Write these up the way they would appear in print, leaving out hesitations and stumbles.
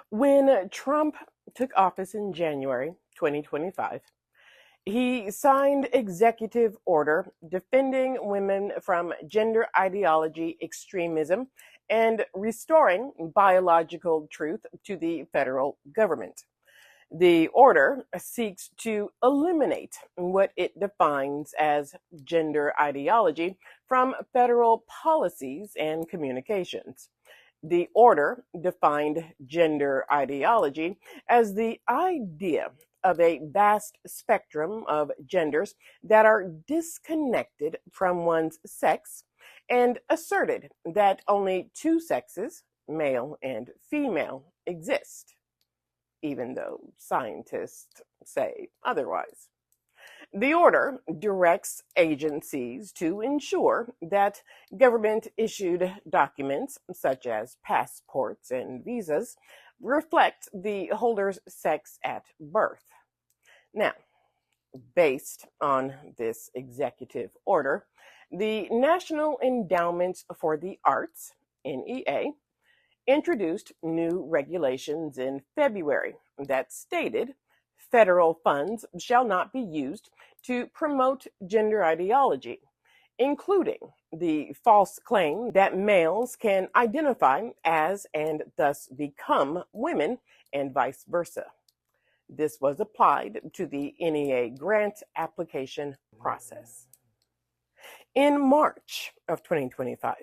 When Trump took office in January 2025, he signed executive order defending women from gender ideology extremism and restoring biological truth to the federal government. The order seeks to eliminate what it defines as gender ideology from federal policies and communications. The order defined gender ideology as the idea of a vast spectrum of genders that are disconnected from one's sex and asserted that only two sexes, male and female, exist, even though scientists say otherwise. The order directs agencies to ensure that government issued documents, such as passports and visas, reflect the holder's sex at birth. Now, based on this executive order, the National Endowments for the Arts, NEA, introduced new regulations in February that stated federal funds shall not be used to promote gender ideology, including the false claim that males can identify as and thus become women and vice versa. This was applied to the NEA grant application process. In March of 2025,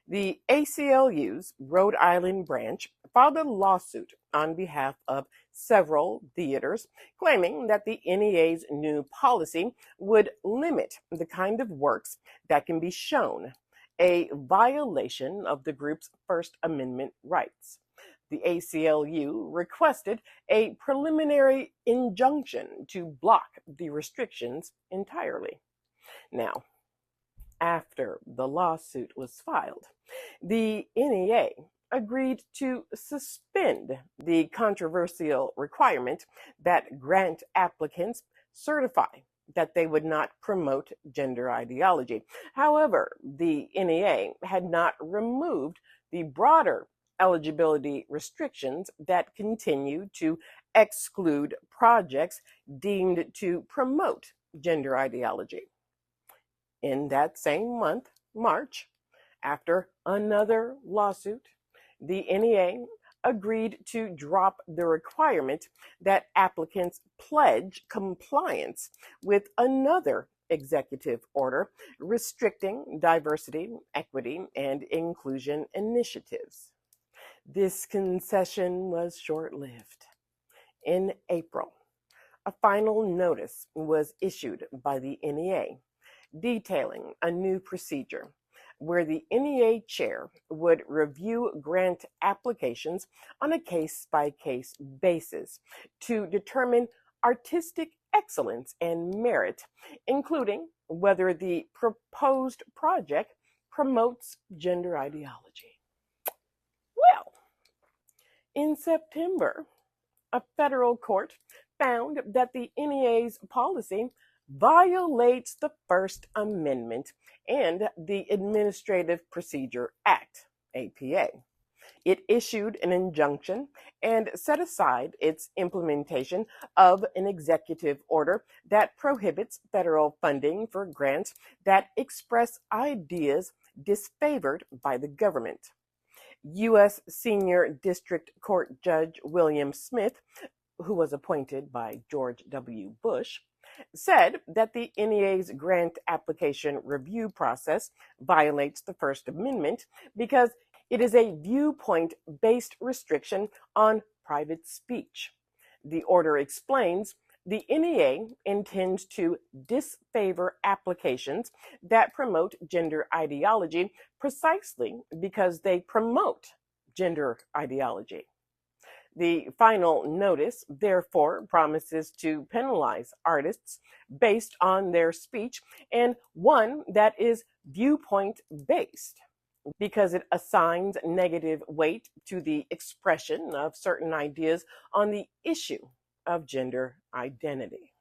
the ACLU's Rhode Island branch filed a lawsuit on behalf of several theaters, claiming that the NEA's new policy would limit the kind of works that can be shown, a violation of the group's First Amendment rights. The ACLU requested a preliminary injunction to block the restrictions entirely. Now, after the lawsuit was filed, the NEA agreed to suspend the controversial requirement that grant applicants certify that they would not promote gender ideology. However, the NEA had not removed the broader eligibility restrictions that continue to exclude projects deemed to promote gender ideology. In that same month, March, after another lawsuit, the NEA agreed to drop the requirement that applicants pledge compliance with another executive order restricting diversity, equity, and inclusion initiatives. This concession was short-lived. In April, a final notice was issued by the NEA detailing a new procedure where the NEA chair would review grant applications on a case-by-case basis to determine artistic excellence and merit, including whether the proposed project promotes gender ideology. Well, in September, a federal court found that the NEA's policy violates the First Amendment and the Administrative Procedure Act, APA. It issued an injunction and set aside its implementation of an executive order that prohibits federal funding for grants that express ideas disfavored by the government. U.S. Senior District Court Judge William Smith, who was appointed by George W. Bush, said that the NEA's grant application review process violates the First Amendment because it is a viewpoint-based restriction on private speech. The order explains the NEA intends to disfavor applications that promote gender ideology precisely because they promote gender ideology. The final notice, therefore, promises to penalize artists based on their speech and one that is viewpoint-based because it assigns negative weight to the expression of certain ideas on the issue of gender identity.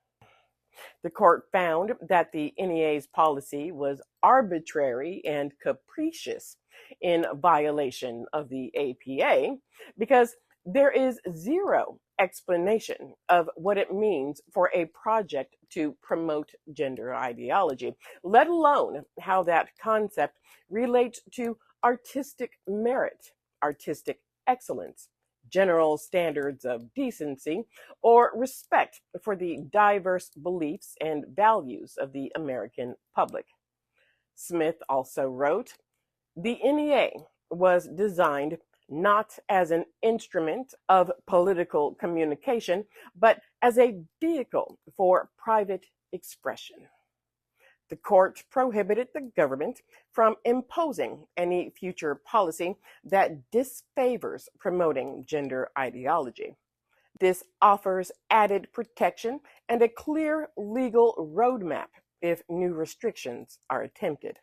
The court found that the NEA's policy was arbitrary and capricious in violation of the APA because There is zero explanation of what it means for a project to promote gender ideology, let alone how that concept relates to artistic merit, artistic excellence, general standards of decency, or respect for the diverse beliefs and values of the American public. Smith also wrote, the NEA was designed not as an instrument of political communication, but as a vehicle for private expression. The court prohibited the government from imposing any future policy that disfavors promoting gender ideology. This offers added protection and a clear legal roadmap if new restrictions are attempted.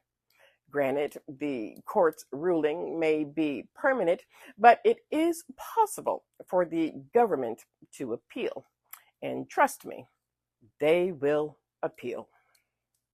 Granted, the court's ruling may be permanent, but it is possible for the government to appeal. And trust me, they will appeal.